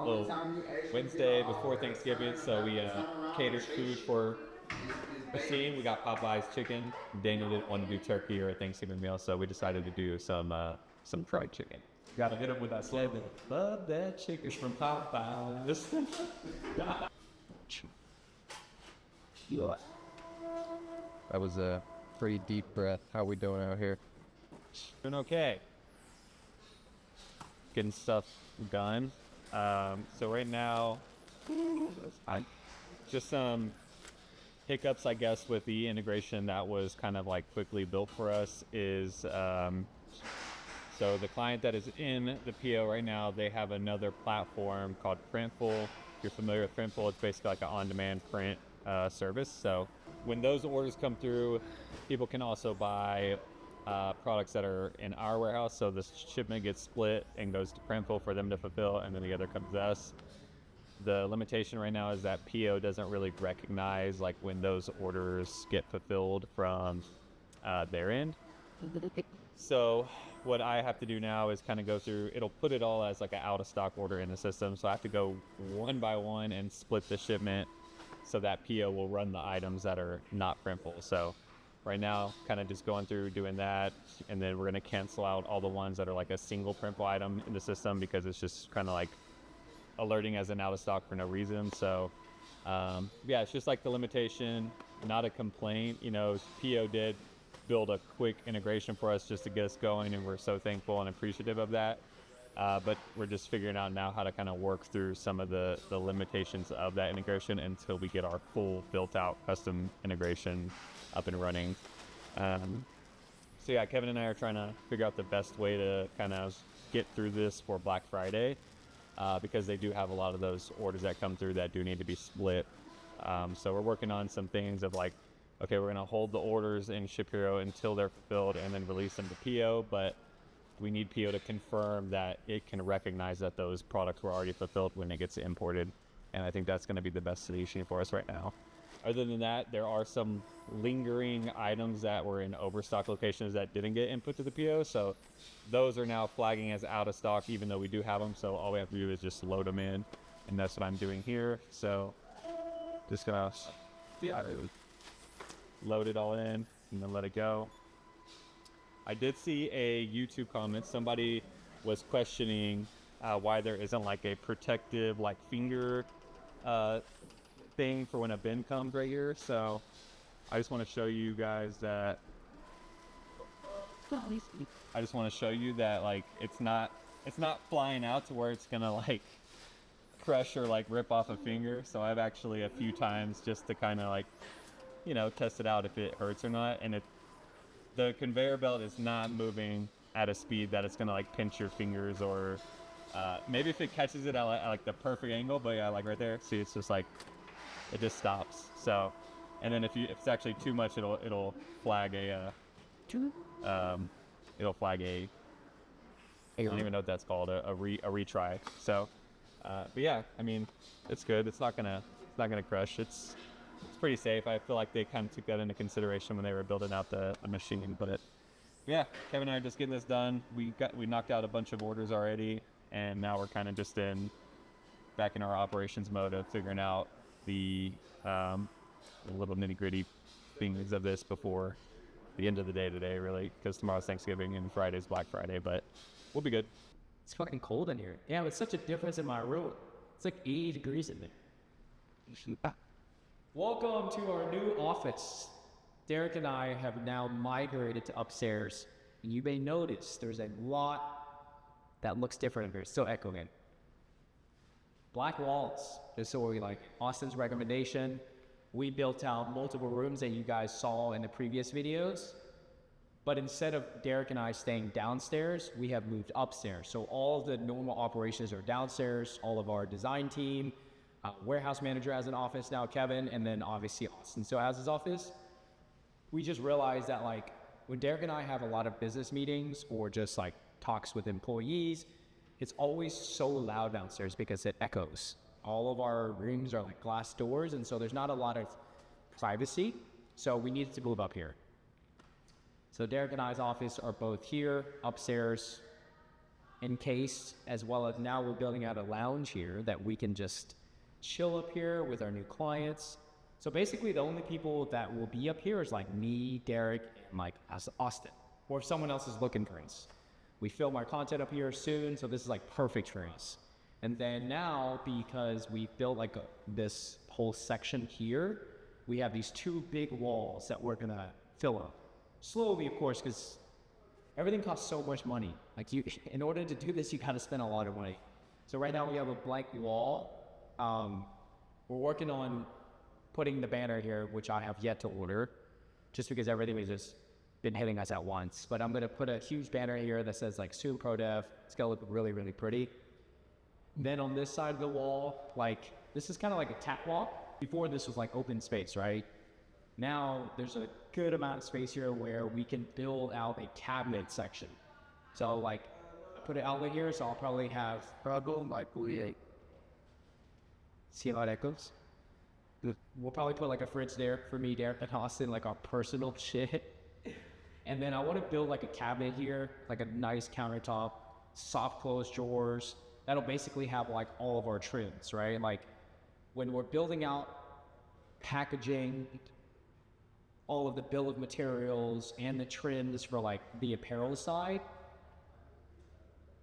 Well, Wednesday before Thanksgiving, so we catered food for the team. We got Popeye's chicken. Daniel didn't want to do turkey or a Thanksgiving meal, so we decided to do some fried chicken. Got to hit him with that slogan. Love that chicken from Popeye's. That was a pretty deep breath. How we doing out here? Doing okay. Getting stuff done. So right now, just some hiccups, I guess, with the integration that was kind of like quickly built for us is, so the client that is in the PO right now, they have another platform called Printful. If you're familiar with Printful, it's basically like an on-demand print service. So when those orders come through, people can also buy products that are in our warehouse. So the shipment gets split and goes to Printful for them to fulfill, and then the other comes to us. The limitation right now is that PO doesn't really recognize like when those orders get fulfilled from their end. So what I have to do now is kind of go through, it'll put it all as like an out of stock order in the system. So I have to go one by one and split the shipment so that PO will run the items that are not Printful. So right now, kind of just going through doing that, and then we're going to cancel out all the ones that are like a single Printful item in the system because it's just kind of like alerting as an out of stock for no reason. So yeah, it's just like the limitation, not a complaint. You know, PO did build a quick integration for us just to get us going, and we're so thankful and appreciative of that. But we're just figuring out now how to kind of work through some of the limitations of that integration until we get our full built out custom integration up and running. So yeah, Kevin and I are trying to figure out the best way to kind of get through this for Black Friday, because they do have a lot of those orders that come through that do need to be split. So we're working on some things of like, okay, we're gonna hold the orders in Ship Hero until they're fulfilled and then release them to PO, but we need PO to confirm that it can recognize that those products were already fulfilled when it gets imported. And I think that's gonna be the best solution for us right now. Other than that, there are some lingering items that were in overstock locations that didn't get input to the PO. So those are now flagging as out of stock, even though we do have them. So all we have to do is just load them in. And that's what I'm doing here. So just gonna load it all in and then let it go. I did see a YouTube comment. Somebody was questioning why there isn't like a protective like finger thing for when a bin comes right here. So I just want to show you guys that like it's not flying out to where it's gonna like crush or like rip off a finger. So I've actually a few times just to kind of like, you know, test it out if it hurts or not. And the conveyor belt is not moving at a speed that it's gonna like pinch your fingers, or maybe if it catches it at like the perfect angle, but yeah, like right there, see, it's just like it just stops. So, and then if it's actually too much, it'll flag a I don't even know what that's called, a retry. So but yeah, I mean, it's good. It's not gonna crush. It's pretty safe. I feel like they kind of took that into consideration when they were building out the machine. But yeah, Kevin and I are just getting this done. We knocked out a bunch of orders already, and now we're kind of just back in our operations mode of figuring out the little nitty gritty things of this before the end of the day today, really, because tomorrow's Thanksgiving and Friday's Black Friday. But we'll be good. It's fucking cold in here. Yeah, it's such a difference in my room. It's like 80 degrees in there. Welcome to our new office. Derek and I have now migrated to upstairs. And you may notice there's a lot that looks different in here. It's still echoing. Black walls. Just so we like Austin's recommendation. We built out multiple rooms that you guys saw in the previous videos. But instead of Derek and I staying downstairs, we have moved upstairs. So all of the normal operations are downstairs. All of our design team, warehouse manager has an office now, Kevin, and then obviously Austin still has his office. We just realized that like when Derek and I have a lot of business meetings or just like talks with employees, it's always so loud downstairs because it echoes. All of our rooms are like glass doors, and so there's not a lot of privacy. So we needed to move up here. So Derek and I's office are both here, upstairs. encased, as well as now we're building out a lounge here that we can just chill up here with our new clients. So basically the only people that will be up here is like me, Derek, and like Austin, or if someone else is looking for us. We film our content up here soon, so this is like perfect for us. And then now, because we built like this whole section here, we have these two big walls that we're gonna fill up. Slowly, of course, because everything costs so much money. Like in order to do this, you gotta spend a lot of money. So right now we have a blank wall. We're working on putting the banner here, which I have yet to order, just because everything has just been hitting us at once. But I'm gonna put a huge banner here that says like soon Pro Dev. It's gonna look really, really pretty. Then on this side of the wall, like this is kind of like a catwalk. Before this was like open space, right? Now there's a good amount of space here where we can build out a cabinet section. So like I put an outlet here, so I'll probably have see how that goes. We'll probably put like a fridge there for me, Derek, and Austin, like our personal shit. And then I want to build like a cabinet here, like a nice countertop, soft close drawers. That'll basically have like all of our trims, right? Like when we're building out packaging, all of the bill of materials and the trims for like the apparel side,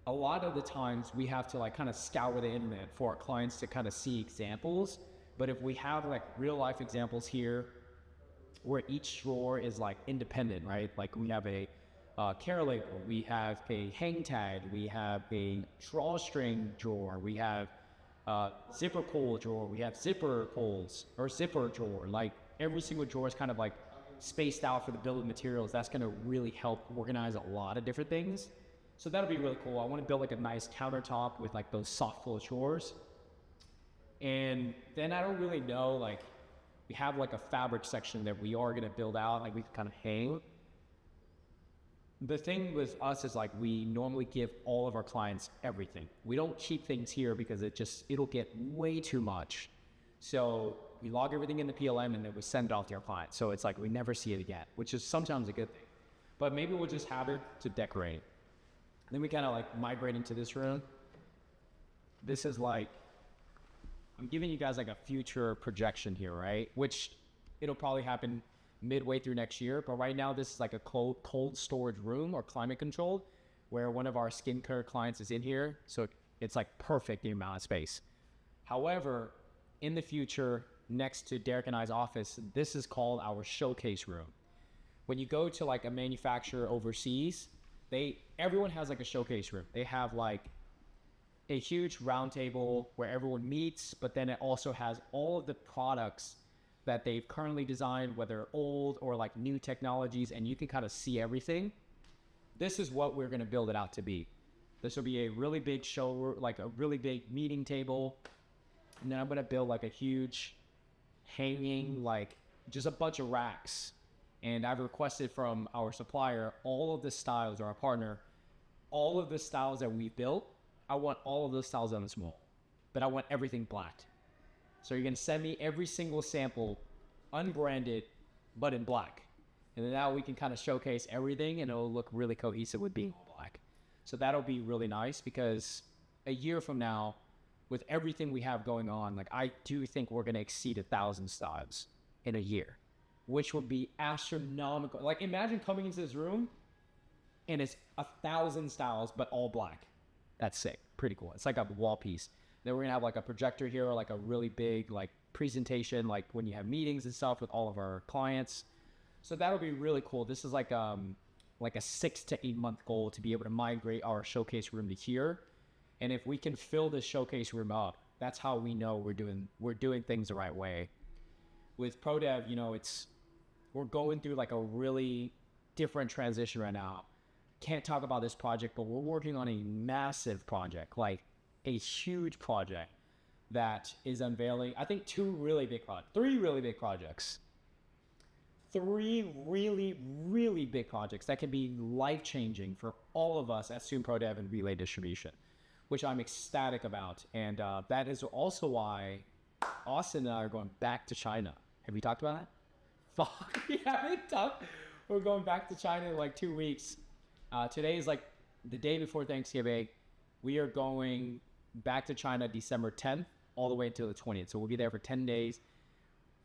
a lot of the times we have to like kind of scour the internet for our clients to kind of see examples. But if we have like real life examples here where each drawer is like independent, right? Like we have a care label, we have a hang tag, we have a drawstring drawer, we have zipper pull drawer, we have zipper pulls or zipper drawer. Like every single drawer is kind of like spaced out for the bill of materials. That's going to really help organize a lot of different things. So that'll be really cool. I want to build like a nice countertop with like those soft close drawers. And then I don't really know, like we have like a fabric section that we are going to build out, like we can kind of hang. The thing with us is like we normally give all of our clients everything. We don't keep things here because it'll get way too much. So we log everything in the PLM and then we send it off to our clients. So it's like we never see it again, which is sometimes a good thing. But maybe we'll just have it to decorate. Then we kind of like migrate into this room. This is like, I'm giving you guys like a future projection here, right? Which it'll probably happen midway through next year. But right now, this is like a cold storage room or climate controlled where one of our skincare clients is in here. So it's like perfect the amount of space. However, in the future, next to Derek and I's office, this is called our showcase room. When you go to like a manufacturer overseas, everyone has like a showcase room. They have like a huge round table where everyone meets, but then it also has all of the products that they've currently designed, whether old or like new technologies, and you can kind of see everything. This is what we're going to build it out to be. This will be a really big show, like a really big meeting table. And then I'm going to build like a huge hanging, like just a bunch of racks. And I've requested from our supplier, all of the styles, or our partner, all of the styles that we've built, I want all of those styles on this wall, but I want everything black. So you're gonna send me every single sample, unbranded, but in black. And then now we can kind of showcase everything and it'll look really cohesive with being black. So that'll be really nice because a year from now, with everything we have going on, like I do think we're gonna exceed 1,000 styles in a year, which would be astronomical. Like imagine coming into this room and it's 1,000 styles, but all black. That's sick. Pretty cool. It's like a wall piece. Then we're gonna have like a projector here, or like a really big like presentation, like when you have meetings and stuff with all of our clients. So that'll be really cool. This is like a 6 to 8 month goal to be able to migrate our showcase room to here. And if we can fill this showcase room up, that's how we know we're doing things the right way. With ProDev, you know, we're going through like a really different transition right now. Can't talk about this project, but we're working on a massive project, like a huge project that is unveiling, I think three really big projects. 3 really, really big projects that can be life-changing for all of us at Soon ProDev and Relay Distribution, which I'm ecstatic about. And that is also why Austin and I are going back to China. Have we talked about that? Fuck, we haven't talked. We're going back to China in like 2 weeks. Today is like the day before Thanksgiving. We are going back to China December 10th all the way until the 20th. So we'll be there for 10 days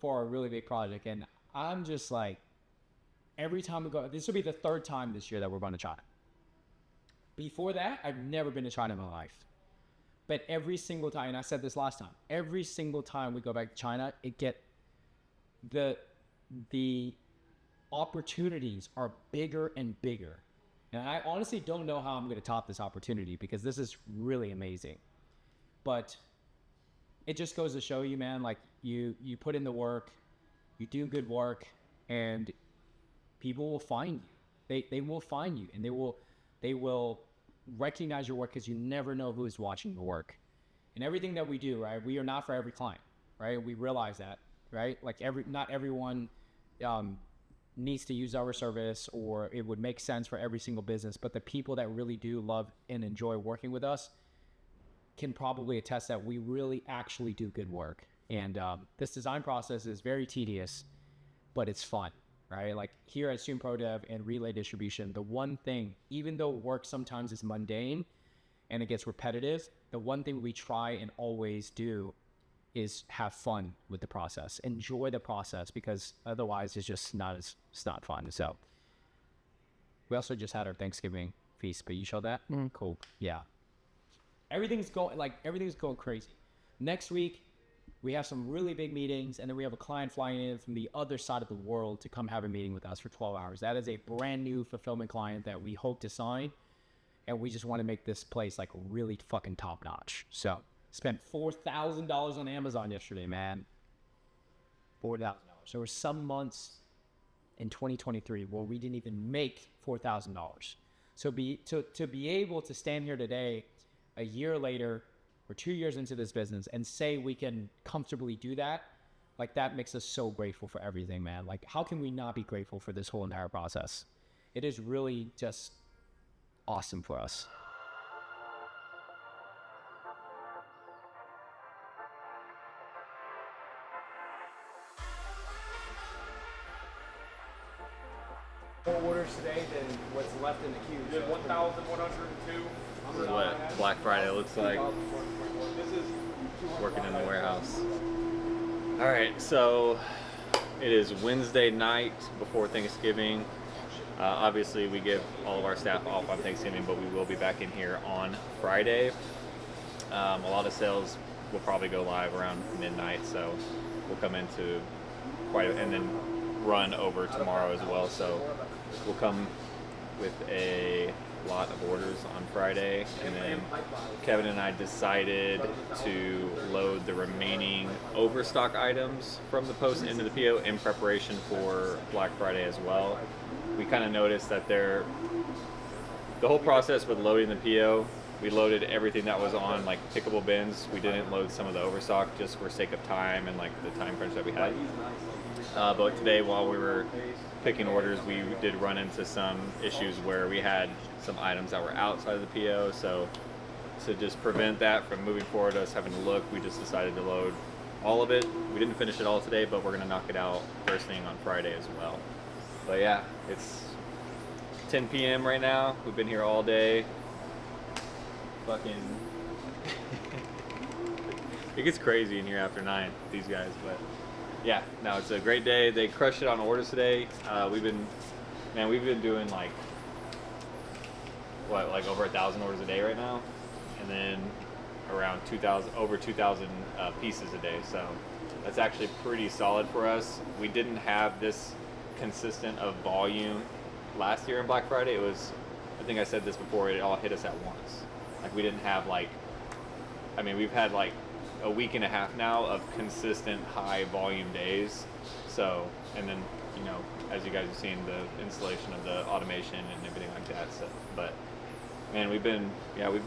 for a really big project. And I'm just like, every time we go, this will be the third time this year that we're going to China. Before that, I've never been to China in my life. But every single time, and I said this last time, every single time we go back to China, the opportunities are bigger and bigger. And I honestly don't know how I'm going to top this opportunity because this is really amazing. But it just goes to show you, man, like you put in the work, you do good work, and people will find you. They will find you, and they will recognize your work because you never know who is watching your work. And everything that we do, right? We are not for every client, right? We realize that, right? Like not everyone needs to use our service, or it would make sense for every single business. But the people that really do love and enjoy working with us can probably attest that we really actually do good work. And this design process is very tedious, but it's fun, right? Like here at Student Pro Dev and Relay Distribution, the one thing, even though work sometimes is mundane and it gets repetitive, the one thing we try and always do is have fun with the process, enjoy the process, because otherwise it's not fun. So we also just had our Thanksgiving feast, but you showed that? Cool. Yeah. Everything's going crazy. Next week, we have some really big meetings, and then we have a client flying in from the other side of the world to come have a meeting with us for 12 hours. That is a brand new fulfillment client that we hope to sign, and we just want to make this place like really fucking top notch. So spent $4,000 on Amazon yesterday, man. $4,000. There were some months in 2023 where we didn't even make $4,000. So to be able to stand here today, a year later, we're 2 years into this business, and say we can comfortably do that, like that makes us so grateful for everything, man. Like how can we not be grateful for this whole entire process? It is really just awesome for us. More orders today than what's left in the queue. You did 1,102. This is what Black Friday looks like. Working in the warehouse. All right, so it is Wednesday night before Thanksgiving. Obviously, we give all of our staff off on Thanksgiving, but we will be back in here on Friday. A lot of sales will probably go live around midnight, so we'll come into and then run over tomorrow as well. So we'll come with a lot of orders on Friday, and then Kevin and I decided to load the remaining overstock items from the post into the PO in preparation for Black Friday as well. We kind of noticed that the whole process with loading the PO, we loaded everything that was on like pickable bins. We didn't load some of the overstock just for sake of time and like the time crunch that we had. But today, while we were picking orders, we did run into some issues where we had some items that were outside of the PO. So to just prevent that from moving forward, us having to look, we just decided to load all of it. We didn't finish it all today, but we're gonna knock it out first thing on Friday as well. But yeah, it's 10 p.m. right now. We've been here all day. Fucking it gets crazy in here after 9, these guys, but yeah, no, it's a great day. They crushed it on orders today. We've been doing like over 1,000 orders a day right now, and then around 2,000 pieces a day. So that's actually pretty solid for us. We didn't have this consistent of volume last year in Black Friday. It was, I think I said this before, it all hit us at once. Like we didn't have we've had like a week and a half now of consistent high volume days. So, and then, you know, as you guys have seen, the installation of the automation and everything like that. So, but man, we've been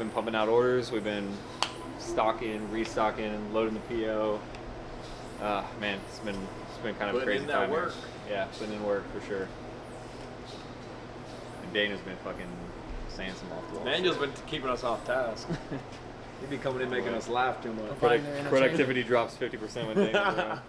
pumping out orders. We've been stocking, restocking, loading the PO. Man, it's been kind of a crazy time. Work. Yeah, putting in work for sure. And Dana's been fucking saying some off the wall. Daniel's been keeping us off task. He'd be coming in making us laugh too much. Productivity drops 50% when Dana's around.